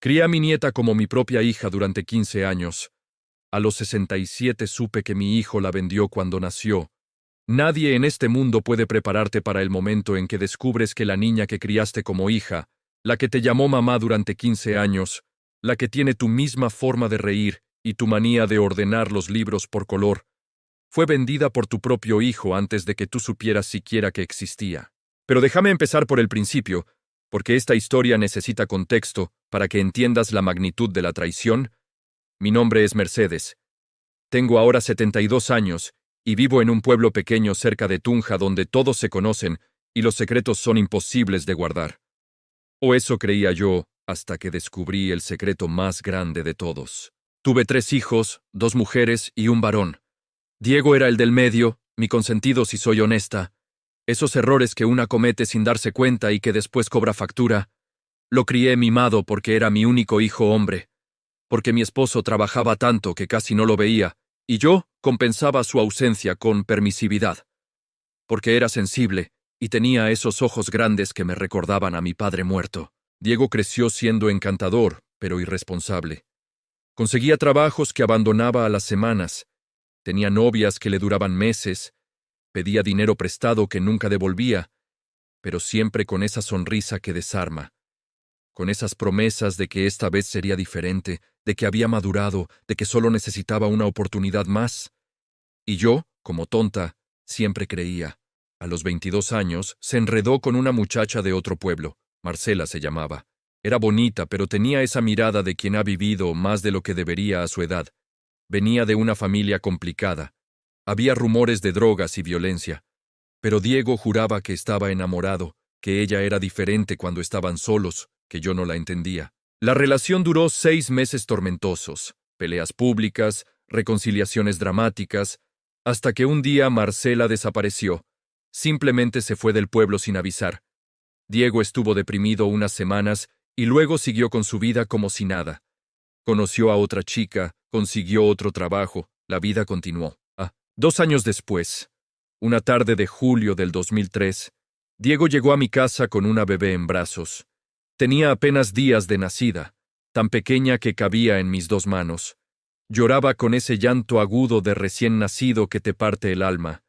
Crié a mi nieta como mi propia hija durante 15 años. A los 67 supe que mi hijo la vendió cuando nació. Nadie en este mundo puede prepararte para el momento en que descubres que la niña que criaste como hija, la que te llamó mamá durante 15 años, la que tiene tu misma forma de reír y tu manía de ordenar los libros por color, fue vendida por tu propio hijo antes de que tú supieras siquiera que existía. Pero déjame empezar por el principio, porque esta historia necesita contexto para que entiendas la magnitud de la traición. Mi nombre es Mercedes. Tengo ahora 72 años y vivo en un pueblo pequeño cerca de Tunja donde todos se conocen y los secretos son imposibles de guardar. O eso creía yo hasta que descubrí el secreto más grande de todos. Tuve 3 hijos, 2 mujeres y un varón. Diego era el del medio, mi consentido si soy honesta. Esos errores que una comete sin darse cuenta y que después cobra factura. Lo crié mimado porque era mi único hijo hombre, porque mi esposo trabajaba tanto que casi no lo veía, y yo compensaba su ausencia con permisividad, porque era sensible y tenía esos ojos grandes que me recordaban a mi padre muerto. Diego creció siendo encantador, pero irresponsable. Conseguía trabajos que abandonaba a las semanas, tenía novias que le duraban meses, pedía dinero prestado que nunca devolvía, pero siempre con esa sonrisa que desarma, con esas promesas de que esta vez sería diferente, de que había madurado, de que solo necesitaba una oportunidad más. Y yo, como tonta, siempre creía. A los 22 años, se enredó con una muchacha de otro pueblo. Marcela se llamaba. Era bonita, pero tenía esa mirada de quien ha vivido más de lo que debería a su edad. Venía de una familia complicada. Había rumores de drogas y violencia. Pero Diego juraba que estaba enamorado, que ella era diferente cuando estaban solos, que yo no la entendía. La relación duró 6 meses tormentosos, peleas públicas, reconciliaciones dramáticas, hasta que un día Marcela desapareció. Simplemente se fue del pueblo sin avisar. Diego estuvo deprimido unas semanas y luego siguió con su vida como si nada. Conoció a otra chica, consiguió otro trabajo, la vida continuó. 2 años después, una tarde de julio del 2003, Diego llegó a mi casa con una bebé en brazos. Tenía apenas días de nacida, tan pequeña que cabía en mis 2 manos. Lloraba con ese llanto agudo de recién nacido que te parte el alma.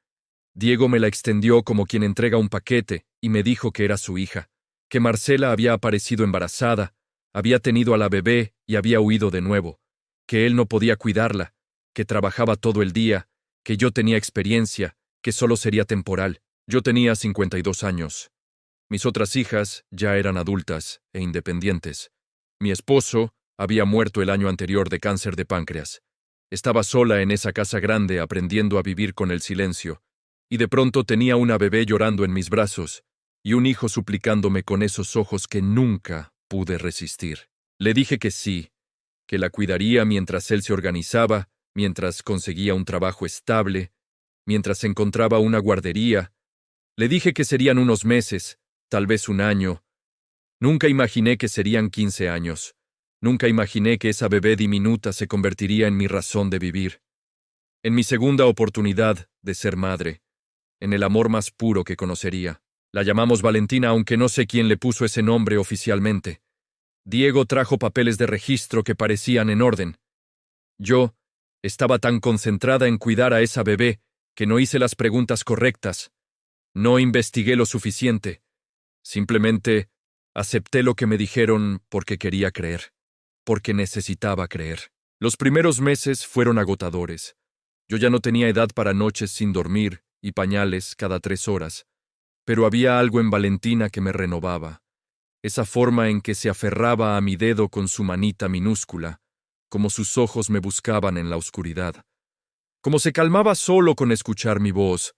Diego me la extendió como quien entrega un paquete y me dijo que era su hija, que Marcela había aparecido embarazada, había tenido a la bebé y había huido de nuevo, que él no podía cuidarla, que trabajaba todo el día, que yo tenía experiencia, que solo sería temporal. Yo tenía 52 años. Mis otras hijas ya eran adultas e independientes. Mi esposo había muerto el año anterior de cáncer de páncreas. Estaba sola en esa casa grande aprendiendo a vivir con el silencio, y de pronto tenía una bebé llorando en mis brazos y un hijo suplicándome con esos ojos que nunca pude resistir. Le dije que sí, que la cuidaría mientras él se organizaba, mientras conseguía un trabajo estable, mientras encontraba una guardería. Le dije que serían unos meses, tal vez un año. Nunca imaginé que serían 15 años. Nunca imaginé que esa bebé diminuta se convertiría en mi razón de vivir, en mi segunda oportunidad de ser madre, en el amor más puro que conocería. La llamamos Valentina, aunque no sé quién le puso ese nombre oficialmente. Diego trajo papeles de registro que parecían en orden. Yo estaba tan concentrada en cuidar a esa bebé que no hice las preguntas correctas. No investigué lo suficiente. Simplemente acepté lo que me dijeron porque quería creer, porque necesitaba creer. Los primeros meses fueron agotadores. Yo ya no tenía edad para noches sin dormir y pañales cada 3 horas, pero había algo en Valentina que me renovaba. Esa forma en que se aferraba a mi dedo con su manita minúscula, como sus ojos me buscaban en la oscuridad, como se calmaba solo con escuchar mi voz.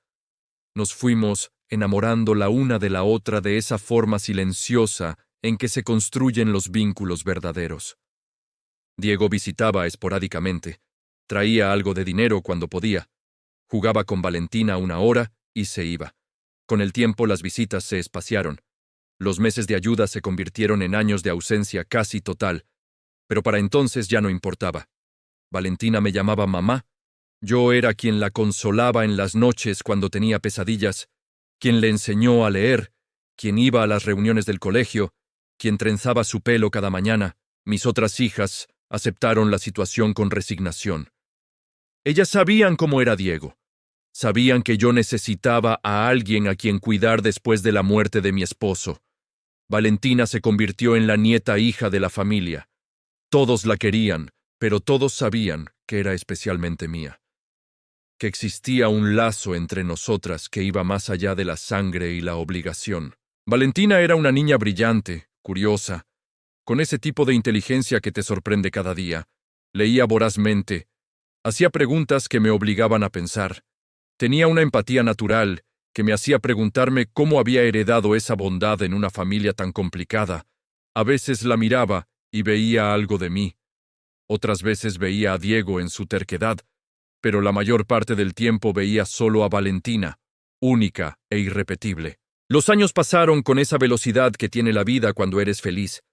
Nos fuimos enamorando la una de la otra de esa forma silenciosa en que se construyen los vínculos verdaderos. Diego visitaba esporádicamente, traía algo de dinero cuando podía, jugaba con Valentina 1 hora y se iba. Con el tiempo las visitas se espaciaron. Los meses de ayuda se convirtieron en años de ausencia casi total, pero para entonces ya no importaba. Valentina me llamaba mamá. Yo era quien la consolaba en las noches cuando tenía pesadillas, quien le enseñó a leer, quien iba a las reuniones del colegio, quien trenzaba su pelo cada mañana, Mis otras hijas aceptaron la situación con resignación. Ellas sabían cómo era Diego. Sabían que yo necesitaba a alguien a quien cuidar después de la muerte de mi esposo. Valentina se convirtió en la nieta hija de la familia. Todos la querían, pero todos sabían que era especialmente mía. Que existía un lazo entre nosotras que iba más allá de la sangre y la obligación. Valentina era una niña brillante, curiosa, con ese tipo de inteligencia que te sorprende cada día. Leía vorazmente, hacía preguntas que me obligaban a pensar. Tenía una empatía natural que me hacía preguntarme cómo había heredado esa bondad en una familia tan complicada. A veces la miraba y veía algo de mí. Otras veces veía a Diego en su terquedad, pero la mayor parte del tiempo veía solo a Valentina, única e irrepetible. Los años pasaron con esa velocidad que tiene la vida cuando eres feliz.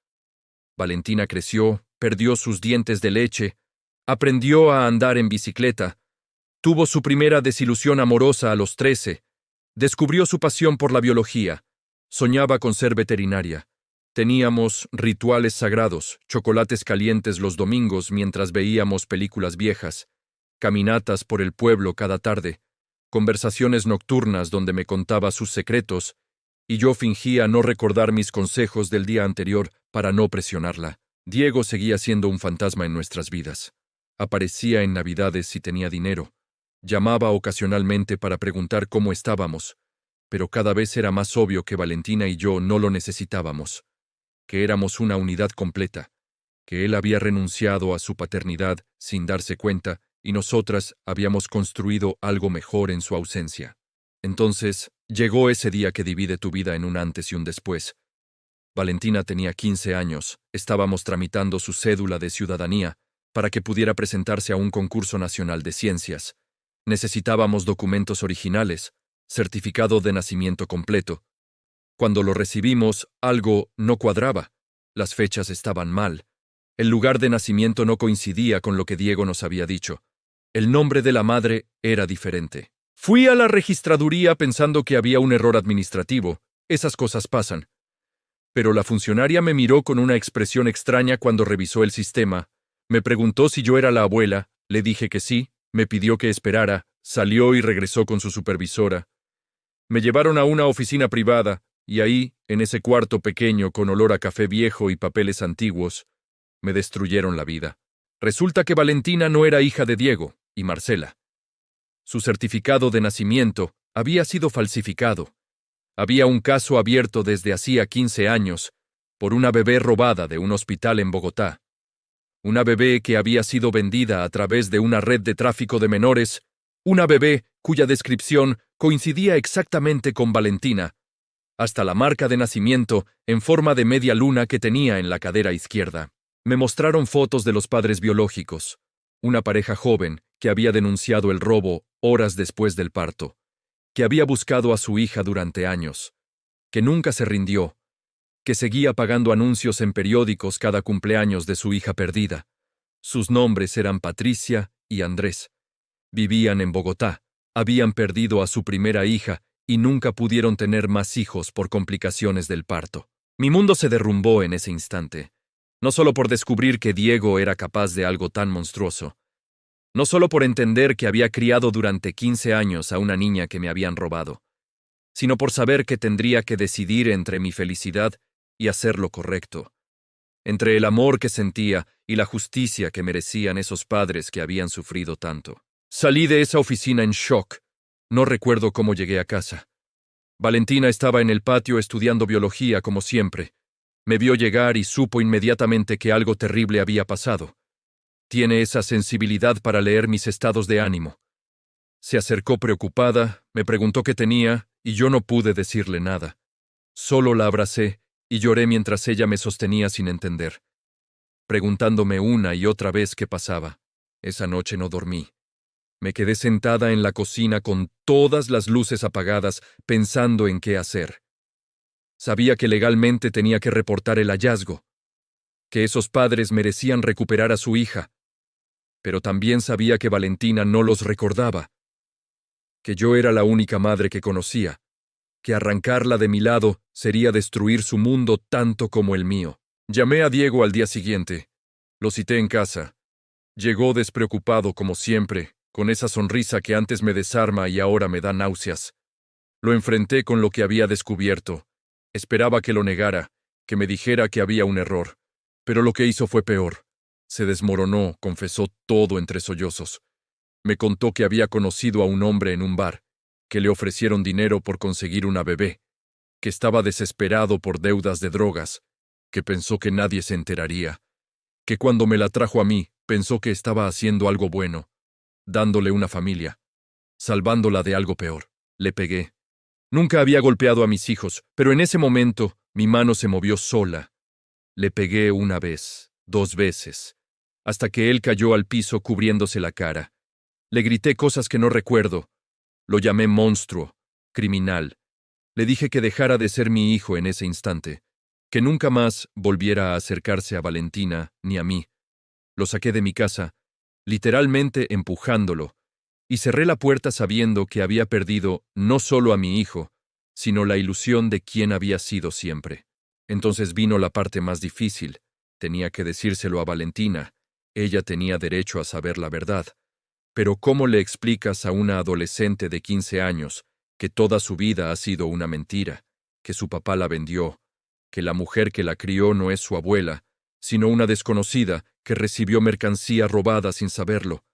Valentina creció, perdió sus dientes de leche, aprendió a andar en bicicleta, tuvo su primera desilusión amorosa a los 13, descubrió su pasión por la biología, soñaba con ser veterinaria. Teníamos rituales sagrados, chocolates calientes los domingos mientras veíamos películas viejas, caminatas por el pueblo cada tarde, conversaciones nocturnas donde me contaba sus secretos, y yo fingía no recordar mis consejos del día anterior para no presionarla. Diego seguía siendo un fantasma en nuestras vidas. Aparecía en Navidades si tenía dinero. Llamaba ocasionalmente para preguntar cómo estábamos, pero cada vez era más obvio que Valentina y yo no lo necesitábamos, que éramos una unidad completa, que él había renunciado a su paternidad sin darse cuenta y nosotras habíamos construido algo mejor en su ausencia. Entonces, llegó ese día que divide tu vida en un antes y un después. Valentina tenía 15 años, estábamos tramitando su cédula de ciudadanía para que pudiera presentarse a un concurso nacional de ciencias. Necesitábamos documentos originales, certificado de nacimiento completo. Cuando lo recibimos, algo no cuadraba. Las fechas estaban mal. El lugar de nacimiento no coincidía con lo que Diego nos había dicho. El nombre de la madre era diferente. Fui a la registraduría pensando que había un error administrativo. Esas cosas pasan. Pero la funcionaria me miró con una expresión extraña cuando revisó el sistema. Me preguntó si yo era la abuela, le dije que sí, me pidió que esperara, salió y regresó con su supervisora. Me llevaron a una oficina privada, y ahí, en ese cuarto pequeño con olor a café viejo y papeles antiguos, me destruyeron la vida. Resulta que Valentina no era hija de Diego y Marcela. Su certificado de nacimiento había sido falsificado. Había un caso abierto desde hacía 15 años por una bebé robada de un hospital en Bogotá. Una bebé que había sido vendida a través de una red de tráfico de menores, una bebé cuya descripción coincidía exactamente con Valentina, hasta la marca de nacimiento en forma de media luna que tenía en la cadera izquierda. Me mostraron fotos de los padres biológicos, una pareja joven que había denunciado el robo horas después del parto, que había buscado a su hija durante años, que nunca se rindió, que seguía pagando anuncios en periódicos cada cumpleaños de su hija perdida. Sus nombres eran Patricia y Andrés. Vivían en Bogotá, habían perdido a su primera hija y nunca pudieron tener más hijos por complicaciones del parto. Mi mundo se derrumbó en ese instante, no solo por descubrir que Diego era capaz de algo tan monstruoso, no solo por entender que había criado durante 15 años a una niña que me habían robado, sino por saber que tendría que decidir entre mi felicidad y hacer lo correcto, entre el amor que sentía y la justicia que merecían esos padres que habían sufrido tanto. Salí de esa oficina en shock. No recuerdo cómo llegué a casa. Valentina estaba en el patio estudiando biología como siempre. Me vio llegar y supo inmediatamente que algo terrible había pasado. Tiene esa sensibilidad para leer mis estados de ánimo. Se acercó preocupada, me preguntó qué tenía, y yo no pude decirle nada. Solo la abracé y lloré mientras ella me sostenía sin entender, preguntándome una y otra vez qué pasaba. Esa noche no dormí. Me quedé sentada en la cocina con todas las luces apagadas, pensando en qué hacer. Sabía que legalmente tenía que reportar el hallazgo, que esos padres merecían recuperar a su hija, pero también sabía que Valentina no los recordaba, que yo era la única madre que conocía, que arrancarla de mi lado sería destruir su mundo tanto como el mío. Llamé a Diego al día siguiente. Lo cité en casa. Llegó despreocupado como siempre, con esa sonrisa que antes me desarma y ahora me da náuseas. Lo enfrenté con lo que había descubierto. Esperaba que lo negara, que me dijera que había un error. Pero lo que hizo fue peor. Se desmoronó, confesó todo entre sollozos. Me contó que había conocido a un hombre en un bar, que le ofrecieron dinero por conseguir una bebé, que estaba desesperado por deudas de drogas, que pensó que nadie se enteraría, que cuando me la trajo a mí, pensó que estaba haciendo algo bueno, dándole una familia, salvándola de algo peor. Le pegué. Nunca había golpeado a mis hijos, pero en ese momento mi mano se movió sola. Le pegué una vez, 2 veces, hasta que él cayó al piso cubriéndose la cara. Le grité cosas que no recuerdo. Lo llamé monstruo, criminal. Le dije que dejara de ser mi hijo en ese instante, que nunca más volviera a acercarse a Valentina ni a mí. Lo saqué de mi casa, literalmente empujándolo, y cerré la puerta sabiendo que había perdido no solo a mi hijo, sino la ilusión de quién había sido siempre. Entonces vino la parte más difícil. Tenía que decírselo a Valentina. Ella tenía derecho a saber la verdad. Pero ¿cómo le explicas a una adolescente de 15 años que toda su vida ha sido una mentira, que su papá la vendió, que la mujer que la crió no es su abuela, sino una desconocida que recibió mercancía robada sin saberlo,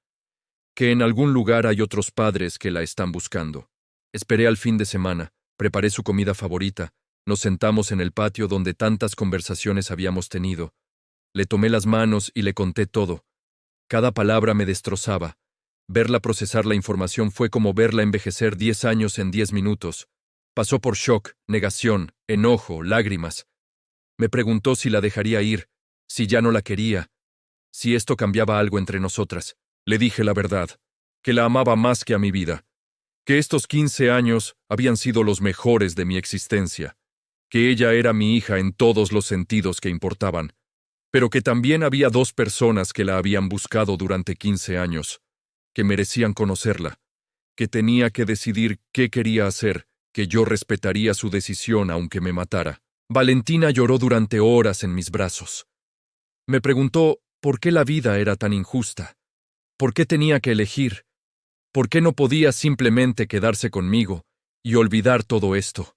que en algún lugar hay otros padres que la están buscando? Esperé al fin de semana, preparé su comida favorita, nos sentamos en el patio donde tantas conversaciones habíamos tenido. Le tomé las manos y le conté todo. Cada palabra me destrozaba. Verla procesar la información fue como verla envejecer 10 años en 10 minutos. Pasó por shock, negación, enojo, lágrimas. Me preguntó si la dejaría ir, si ya no la quería, si esto cambiaba algo entre nosotras. Le dije la verdad, que la amaba más que a mi vida, que estos 15 años habían sido los mejores de mi existencia, que ella era mi hija en todos los sentidos que importaban, pero que también había 2 personas que la habían buscado durante 15 años, que merecían conocerla, que tenía que decidir qué quería hacer, que yo respetaría su decisión aunque me matara. Valentina lloró durante horas en mis brazos. Me preguntó por qué la vida era tan injusta, por qué tenía que elegir, por qué no podía simplemente quedarse conmigo y olvidar todo esto.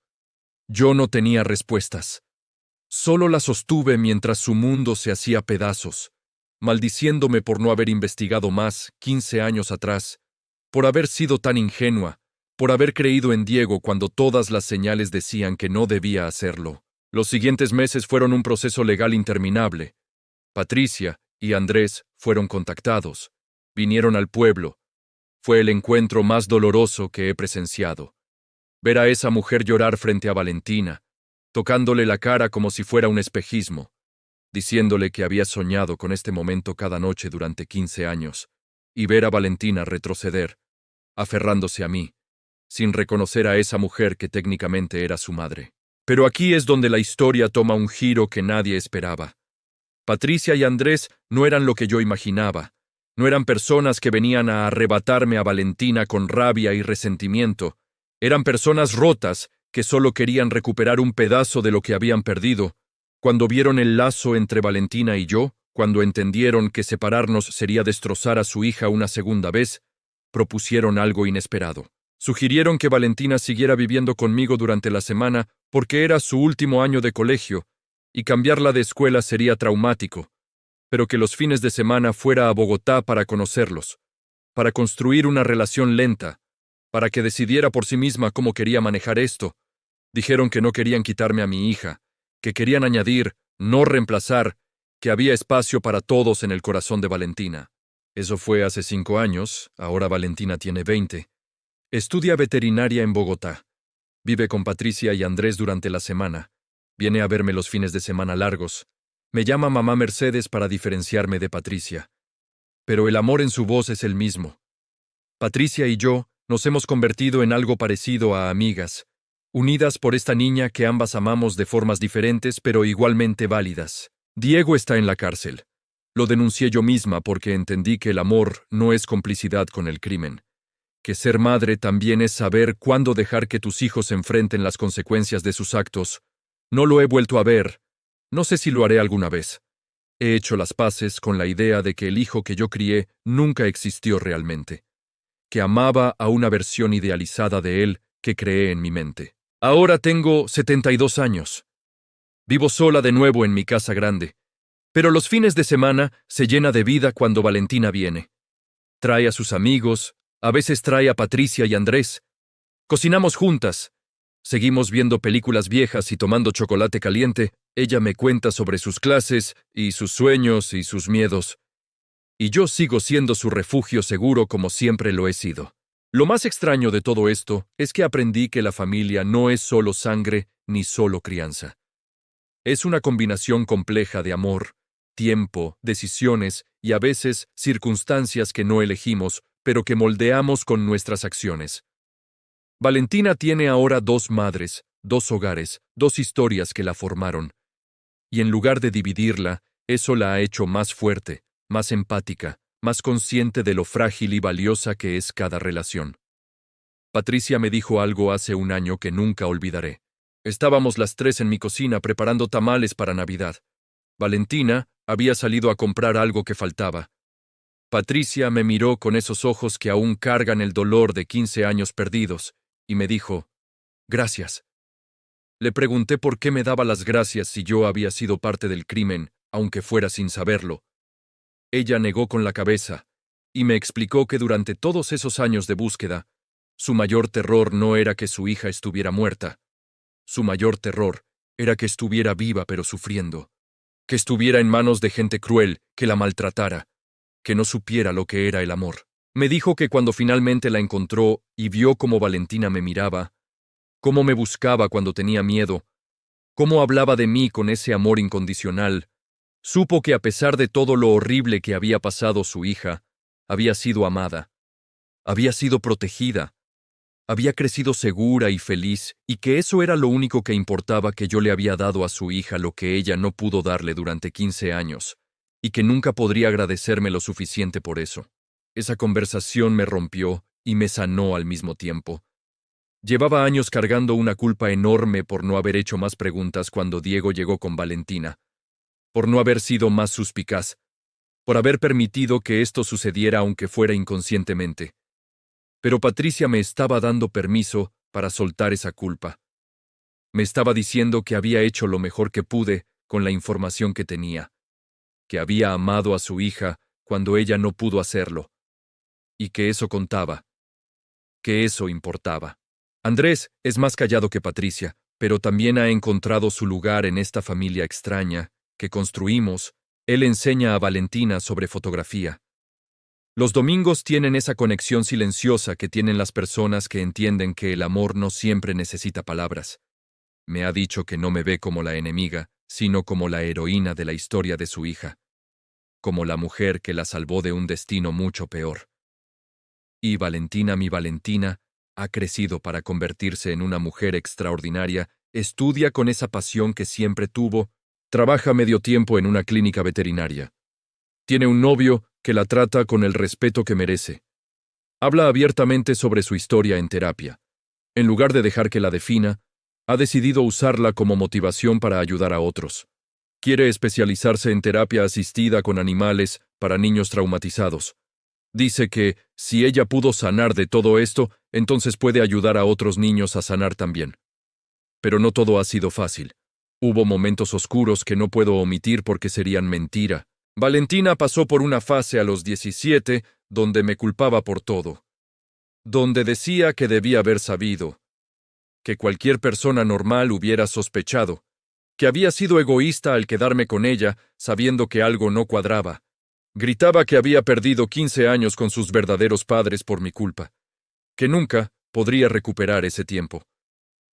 Yo no tenía respuestas. Solo la sostuve mientras su mundo se hacía pedazos, maldiciéndome por no haber investigado más 15 años atrás, por haber sido tan ingenua, por haber creído en Diego cuando todas las señales decían que no debía hacerlo. Los siguientes meses fueron un proceso legal interminable. Patricia y Andrés fueron contactados, vinieron al pueblo. Fue el encuentro más doloroso que he presenciado. Ver a esa mujer llorar frente a Valentina, tocándole la cara como si fuera un espejismo, diciéndole que había soñado con este momento cada noche durante 15 años, y ver a Valentina retroceder, aferrándose a mí, sin reconocer a esa mujer que técnicamente era su madre. Pero aquí es donde la historia toma un giro que nadie esperaba. Patricia y Andrés no eran lo que yo imaginaba. No eran personas que venían a arrebatarme a Valentina con rabia y resentimiento. Eran personas rotas que solo querían recuperar un pedazo de lo que habían perdido. Cuando vieron el lazo entre Valentina y yo, cuando entendieron que separarnos sería destrozar a su hija una segunda vez, propusieron algo inesperado. Sugirieron que Valentina siguiera viviendo conmigo durante la semana porque era su último año de colegio, y cambiarla de escuela sería traumático, pero que los fines de semana fuera a Bogotá para conocerlos, para construir una relación lenta, para que decidiera por sí misma cómo quería manejar esto. Dijeron que no querían quitarme a mi hija, que querían añadir, no reemplazar, que había espacio para todos en el corazón de Valentina. Eso fue hace 5 años, ahora Valentina tiene 20. Estudia veterinaria en Bogotá. Vive con Patricia y Andrés durante la semana. Viene a verme los fines de semana largos. Me llama mamá Mercedes para diferenciarme de Patricia. Pero el amor en su voz es el mismo. Patricia y yo nos hemos convertido en algo parecido a amigas, unidas por esta niña que ambas amamos de formas diferentes pero igualmente válidas. Diego está en la cárcel. Lo denuncié yo misma porque entendí que el amor no es complicidad con el crimen, que ser madre también es saber cuándo dejar que tus hijos enfrenten las consecuencias de sus actos. No lo he vuelto a ver. No sé si lo haré alguna vez. He hecho las paces con la idea de que el hijo que yo crié nunca existió realmente, que amaba a una versión idealizada de él que creé en mi mente. Ahora tengo 72 años. Vivo sola de nuevo en mi casa grande, pero los fines de semana se llena de vida cuando Valentina viene. Trae a sus amigos, a veces trae a Patricia y Andrés. Cocinamos juntas. Seguimos viendo películas viejas y tomando chocolate caliente. Ella me cuenta sobre sus clases y sus sueños y sus miedos. Y yo sigo siendo su refugio seguro como siempre lo he sido. Lo más extraño de todo esto es que aprendí que la familia no es solo sangre ni solo crianza. Es una combinación compleja de amor, tiempo, decisiones y a veces circunstancias que no elegimos, pero que moldeamos con nuestras acciones. Valentina tiene ahora 2 madres, 2 hogares, 2 historias que la formaron. Y en lugar de dividirla, eso la ha hecho más fuerte, más empática, más consciente de lo frágil y valiosa que es cada relación. Patricia me dijo algo hace un año que nunca olvidaré. Estábamos las 3 en mi cocina preparando tamales para Navidad. Valentina había salido a comprar algo que faltaba. Patricia me miró con esos ojos que aún cargan el dolor de 15 años perdidos, y me dijo, «Gracias». Le pregunté por qué me daba las gracias si yo había sido parte del crimen, aunque fuera sin saberlo. Ella negó con la cabeza, y me explicó que durante todos esos años de búsqueda, su mayor terror no era que su hija estuviera muerta. Su mayor terror era que estuviera viva pero sufriendo, que estuviera en manos de gente cruel, que la maltratara, que no supiera lo que era el amor. Me dijo que cuando finalmente la encontró y vio cómo Valentina me miraba, cómo me buscaba cuando tenía miedo, cómo hablaba de mí con ese amor incondicional, supo que a pesar de todo lo horrible que había pasado su hija, había sido amada, había sido protegida, había crecido segura y feliz, y que eso era lo único que importaba, que yo le había dado a su hija lo que ella no pudo darle durante 15 años, y que nunca podría agradecerme lo suficiente por eso. Esa conversación me rompió y me sanó al mismo tiempo. Llevaba años cargando una culpa enorme por no haber hecho más preguntas cuando Diego llegó con Valentina, por no haber sido más suspicaz, por haber permitido que esto sucediera aunque fuera inconscientemente. Pero Patricia me estaba dando permiso para soltar esa culpa. Me estaba diciendo que había hecho lo mejor que pude con la información que tenía, que había amado a su hija cuando ella no pudo hacerlo, y que eso contaba, que eso importaba. Andrés es más callado que Patricia, pero también ha encontrado su lugar en esta familia extraña que construimos. Él enseña a Valentina sobre fotografía. Los domingos tienen esa conexión silenciosa que tienen las personas que entienden que el amor no siempre necesita palabras. Me ha dicho que no me ve como la enemiga, sino como la heroína de la historia de su hija, como la mujer que la salvó de un destino mucho peor. Y Valentina, mi Valentina, ha crecido para convertirse en una mujer extraordinaria, estudia con esa pasión que siempre tuvo, trabaja medio tiempo en una clínica veterinaria. Tiene un novio que la trata con el respeto que merece. Habla abiertamente sobre su historia en terapia. En lugar de dejar que la defina, ha decidido usarla como motivación para ayudar a otros. Quiere especializarse en terapia asistida con animales para niños traumatizados. Dice que, si ella pudo sanar de todo esto, entonces puede ayudar a otros niños a sanar también. Pero no todo ha sido fácil. Hubo momentos oscuros que no puedo omitir porque serían mentira. Valentina pasó por una fase a los 17 donde me culpaba por todo. Donde decía que debía haber sabido. Que cualquier persona normal hubiera sospechado. Que había sido egoísta al quedarme con ella, sabiendo que algo no cuadraba. Gritaba que había perdido 15 años con sus verdaderos padres por mi culpa. Que nunca podría recuperar ese tiempo.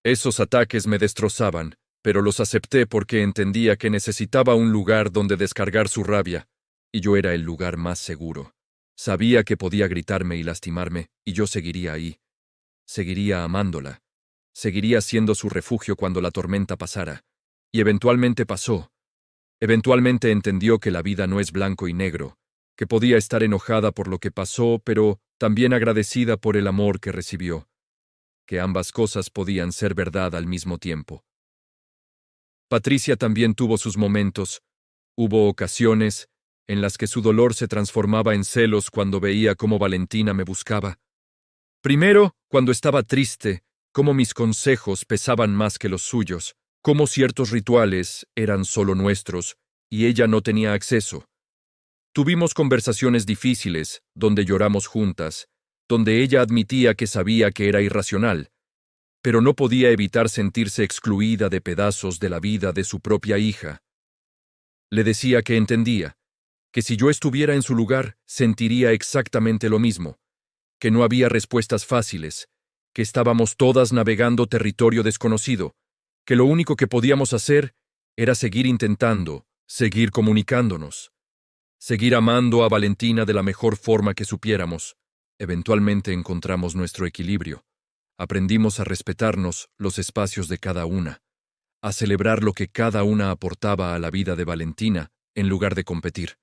Esos ataques me destrozaban, pero los acepté porque entendía que necesitaba un lugar donde descargar su rabia, y yo era el lugar más seguro. Sabía que podía gritarme y lastimarme, y yo seguiría ahí. Seguiría amándola. Seguiría siendo su refugio cuando la tormenta pasara. Y eventualmente pasó. Eventualmente entendió que la vida no es blanco y negro, que podía estar enojada por lo que pasó, pero también agradecida por el amor que recibió, que ambas cosas podían ser verdad al mismo tiempo. Patricia también tuvo sus momentos, Hubo ocasiones en las que su dolor se transformaba en celos cuando veía cómo Valentina me buscaba. Primero, cuando estaba triste, cómo mis consejos pesaban más que los suyos, cómo ciertos rituales eran solo nuestros y ella no tenía acceso. Tuvimos conversaciones difíciles, donde lloramos juntas, donde ella admitía que sabía que era irracional, pero no podía evitar sentirse excluida de pedazos de la vida de su propia hija. Le decía que entendía, que si yo estuviera en su lugar, sentiría exactamente lo mismo, que no había respuestas fáciles, que estábamos todas navegando territorio desconocido, que lo único que podíamos hacer era seguir intentando, seguir comunicándonos, seguir amando a Valentina de la mejor forma que supiéramos. Eventualmente encontramos nuestro equilibrio. Aprendimos a respetarnos los espacios de cada una, a celebrar lo que cada una aportaba a la vida de Valentina, en lugar de competir.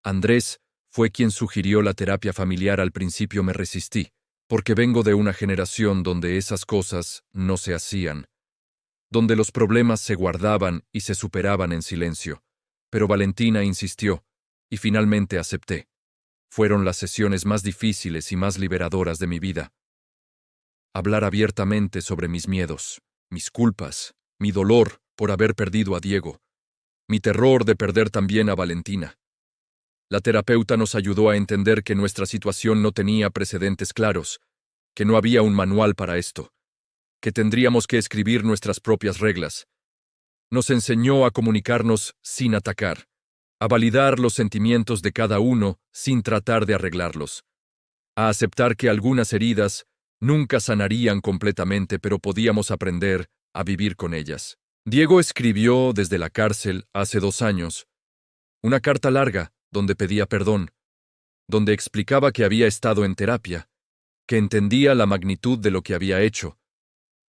Andrés fue quien sugirió la terapia familiar. Al principio me resistí, porque vengo de una generación donde esas cosas no se hacían, donde los problemas se guardaban y se superaban en silencio. Pero Valentina insistió, y finalmente acepté. Fueron las sesiones más difíciles y más liberadoras de mi vida. Hablar abiertamente sobre mis miedos, mis culpas, mi dolor por haber perdido a Diego, mi terror de perder también a Valentina. La terapeuta nos ayudó a entender que nuestra situación no tenía precedentes claros, que no había un manual para esto, que tendríamos que escribir nuestras propias reglas. Nos enseñó a comunicarnos sin atacar, a validar los sentimientos de cada uno sin tratar de arreglarlos, a aceptar que algunas heridas nunca sanarían completamente, pero podíamos aprender a vivir con ellas. Diego escribió desde la cárcel hace 2 años una carta larga donde pedía perdón, donde explicaba que había estado en terapia, que entendía la magnitud de lo que había hecho,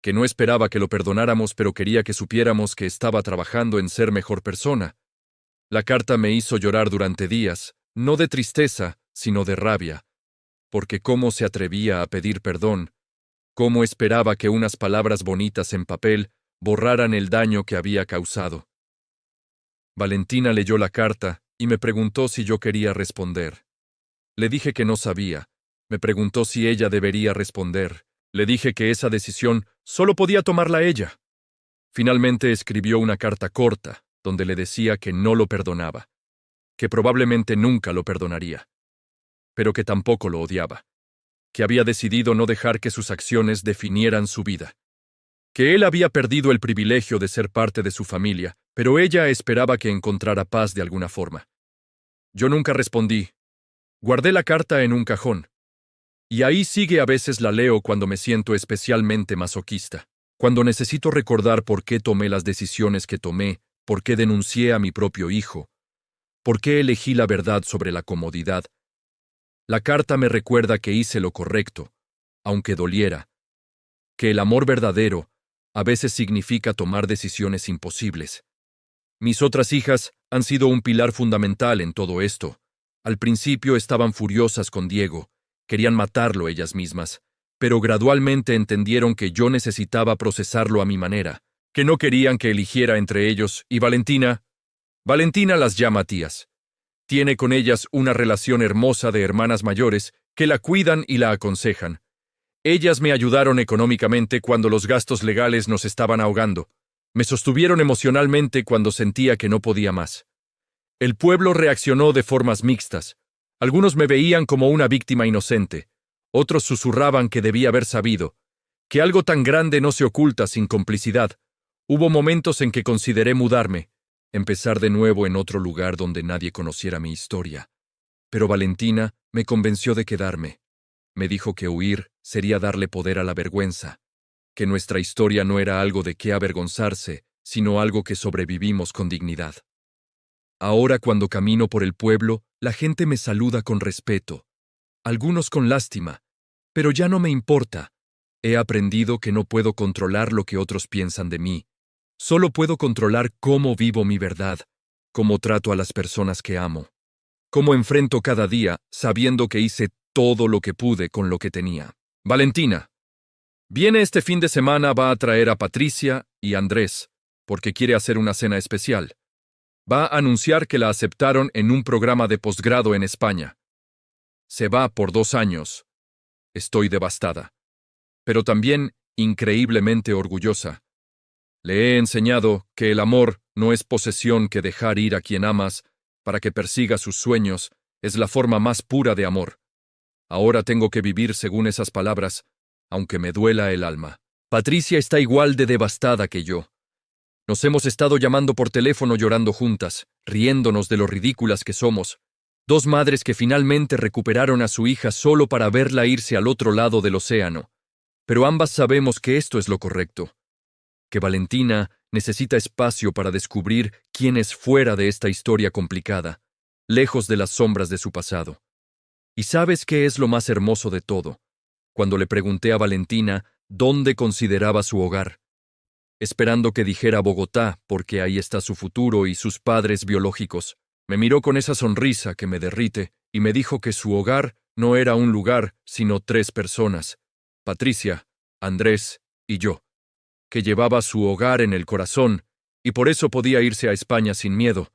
que no esperaba que lo perdonáramos, pero quería que supiéramos que estaba trabajando en ser mejor persona. La carta me hizo llorar durante días, no de tristeza, sino de rabia, porque cómo se atrevía a pedir perdón, cómo esperaba que unas palabras bonitas en papel borraran el daño que había causado. Valentina leyó la carta y me preguntó si yo quería responder. Le dije que no sabía. Me preguntó si ella debería responder. Le dije que esa decisión solo podía tomarla ella. Finalmente escribió una carta corta, donde le decía que no lo perdonaba, que probablemente nunca lo perdonaría, pero que tampoco lo odiaba, que había decidido no dejar que sus acciones definieran su vida, que él había perdido el privilegio de ser parte de su familia, pero ella esperaba que encontrara paz de alguna forma. Yo nunca respondí. Guardé la carta en un cajón. Y ahí sigue. A veces la leo cuando me siento especialmente masoquista, cuando necesito recordar por qué tomé las decisiones que tomé, por qué denuncié a mi propio hijo, por qué elegí la verdad sobre la comodidad. La carta me recuerda que hice lo correcto, aunque doliera, que el amor verdadero a veces significa tomar decisiones imposibles. Mis otras hijas han sido un pilar fundamental en todo esto. Al principio estaban furiosas con Diego, querían matarlo ellas mismas, pero gradualmente entendieron que yo necesitaba procesarlo a mi manera, que no querían que eligiera entre ellos y Valentina. Valentina las llama tías. Tiene con ellas una relación hermosa de hermanas mayores que la cuidan y la aconsejan. Ellas me ayudaron económicamente cuando los gastos legales nos estaban ahogando. Me sostuvieron emocionalmente cuando sentía que no podía más. El pueblo reaccionó de formas mixtas. Algunos me veían como una víctima inocente. Otros susurraban que debía haber sabido, que algo tan grande no se oculta sin complicidad. Hubo momentos en que consideré mudarme, empezar de nuevo en otro lugar donde nadie conociera mi historia. Pero Valentina me convenció de quedarme. Me dijo que huir sería darle poder a la vergüenza, que nuestra historia no era algo de qué avergonzarse, sino algo que sobrevivimos con dignidad. Ahora cuando camino por el pueblo, la gente me saluda con respeto, algunos con lástima, pero ya no me importa. He aprendido que no puedo controlar lo que otros piensan de mí. Solo puedo controlar cómo vivo mi verdad, cómo trato a las personas que amo, cómo enfrento cada día sabiendo que hice todo lo que pude con lo que tenía. Valentina viene este fin de semana, va a traer a Patricia y Andrés, porque quiere hacer una cena especial. Va a anunciar que la aceptaron en un programa de posgrado en España. Se va por 2 años. Estoy devastada. Pero también increíblemente orgullosa. Le he enseñado que el amor no es posesión, que dejar ir a quien amas para que persiga sus sueños es la forma más pura de amor. Ahora tengo que vivir según esas palabras, aunque me duela el alma. Patricia está igual de devastada que yo. Nos hemos estado llamando por teléfono llorando juntas, riéndonos de lo ridículas que somos. 2 madres que finalmente recuperaron a su hija solo para verla irse al otro lado del océano. Pero ambas sabemos que esto es lo correcto. Que Valentina necesita espacio para descubrir quién es fuera de esta historia complicada, lejos de las sombras de su pasado. ¿Y sabes qué es lo más hermoso de todo? Cuando le pregunté a Valentina dónde consideraba su hogar, esperando que dijera Bogotá, porque ahí está su futuro y sus padres biológicos, me miró con esa sonrisa que me derrite y me dijo que su hogar no era un lugar, sino 3 personas, Patricia, Andrés y yo, que llevaba su hogar en el corazón y por eso podía irse a España sin miedo,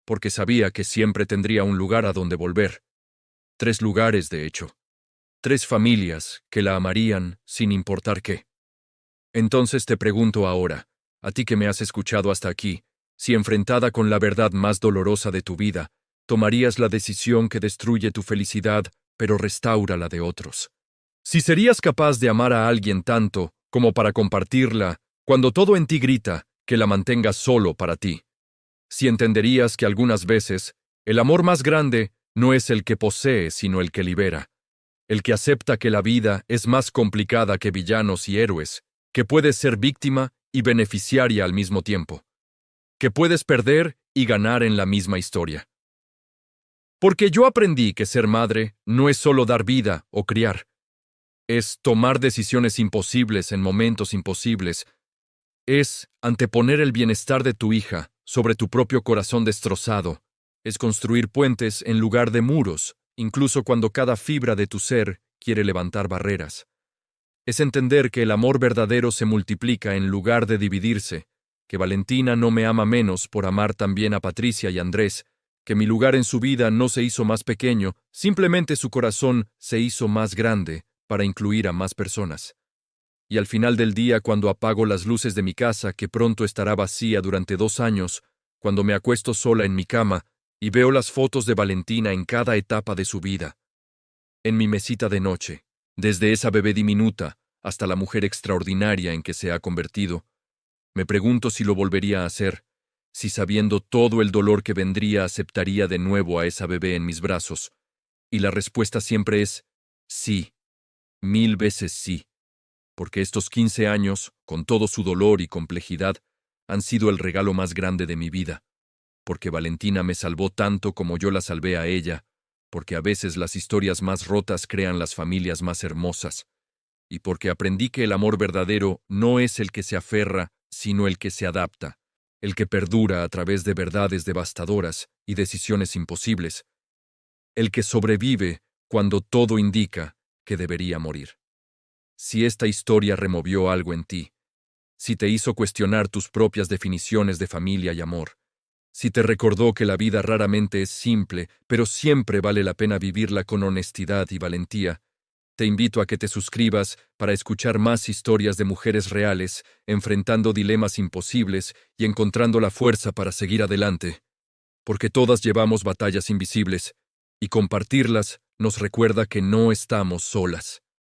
porque sabía que siempre tendría un lugar a donde volver. 3 lugares, de hecho. 3 familias que la amarían sin importar qué. Entonces te pregunto ahora, a ti que me has escuchado hasta aquí, si enfrentada con la verdad más dolorosa de tu vida, tomarías la decisión que destruye tu felicidad, pero restaura la de otros. Si serías capaz de amar a alguien tanto como para compartirla, cuando todo en ti grita que la mantengas solo para ti. Si entenderías que algunas veces el amor más grande no es el que posee, sino el que libera. El que acepta que la vida es más complicada que villanos y héroes, que puedes ser víctima y beneficiaria al mismo tiempo, que puedes perder y ganar en la misma historia. Porque yo aprendí que ser madre no es solo dar vida o criar, es tomar decisiones imposibles en momentos imposibles, es anteponer el bienestar de tu hija sobre tu propio corazón destrozado, es construir puentes en lugar de muros, incluso cuando cada fibra de tu ser quiere levantar barreras. Es entender que el amor verdadero se multiplica en lugar de dividirse, que Valentina no me ama menos por amar también a Patricia y Andrés, que mi lugar en su vida no se hizo más pequeño, simplemente su corazón se hizo más grande para incluir a más personas. Y al final del día, cuando apago las luces de mi casa, que pronto estará vacía durante 2 años, cuando me acuesto sola en mi cama y veo las fotos de Valentina en cada etapa de su vida, en mi mesita de noche, desde esa bebé diminuta hasta la mujer extraordinaria en que se ha convertido, me pregunto si lo volvería a hacer, si sabiendo todo el dolor que vendría aceptaría de nuevo a esa bebé en mis brazos. Y la respuesta siempre es sí, 1000 veces sí, porque estos 15 años, con todo su dolor y complejidad, han sido el regalo más grande de mi vida, porque Valentina me salvó tanto como yo la salvé a ella, porque a veces las historias más rotas crean las familias más hermosas, y porque aprendí que el amor verdadero no es el que se aferra, sino el que se adapta, el que perdura a través de verdades devastadoras y decisiones imposibles, el que sobrevive cuando todo indica que debería morir. Si esta historia removió algo en ti, si te hizo cuestionar tus propias definiciones de familia y amor, si te recordó que la vida raramente es simple, pero siempre vale la pena vivirla con honestidad y valentía, te invito a que te suscribas para escuchar más historias de mujeres reales, enfrentando dilemas imposibles y encontrando la fuerza para seguir adelante, porque todas llevamos batallas invisibles, y compartirlas nos recuerda que no estamos solas.